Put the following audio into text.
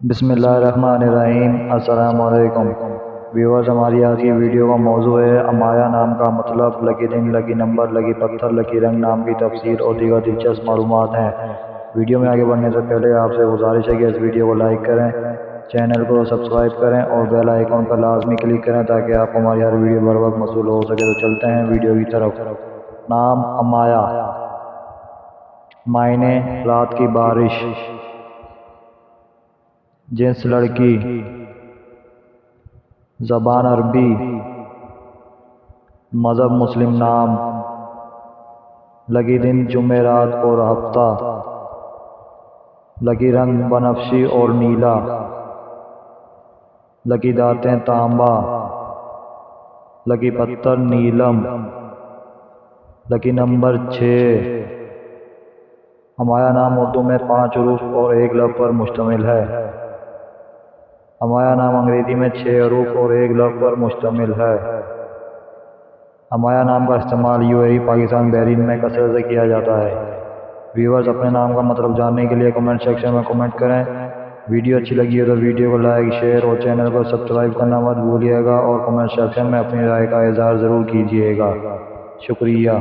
بسم اللہ الرحمن الرحیم۔ السلام علیکم ویورز، ہماری آج کی ویڈیو کا موضوع ہے امایا نام کا مطلب، لکی دن، لکی نمبر، لکی پتھر، لکی رنگ نام کی تفسیر اور دیگر دلچسپ معلومات ہیں۔ ویڈیو میں آگے بڑھنے سے پہلے آپ سے گزارش ہے کہ اس ویڈیو کو لائک کریں، چینل کو سبسکرائب کریں اور بیل آئیکن پر لازمی کلک کریں تاکہ آپ کو ہماری ہر ویڈیو بر وقت موصول ہو سکے۔ تو چلتے ہیں ویڈیو کی طرف۔ نام امایا، معنی رات کی بارش، جنس لڑکی، زبان عربی، مذہب مسلم، نام لکی دن جمعرات اور ہفتہ، لکی رنگ بنفشی اور نیلا، لکی دانتیں تانبا، لکی پتھر نیلم، لکی نمبر 6۔ امایا نام اردو میں 5 حروف اور 1 لفظ پر مشتمل ہے۔ امایا نام انگریزی میں 6 حروف اور 1 لفظ پر مشتمل ہے۔ امایا نام کا استعمال UAE، پاکستان، بحرین میں کثرت سے کیا جاتا ہے۔ ویورز، اپنے نام کا مطلب جاننے کے لیے کمنٹ سیکشن میں کمنٹ کریں۔ ویڈیو اچھی لگی ہو تو ویڈیو کو لائک، شیئر اور چینل کو سبسکرائب کرنا مت بھولیے گا اور کمنٹ سیکشن میں اپنی رائے کا اظہار ضرور کیجیے گا۔ شکریہ۔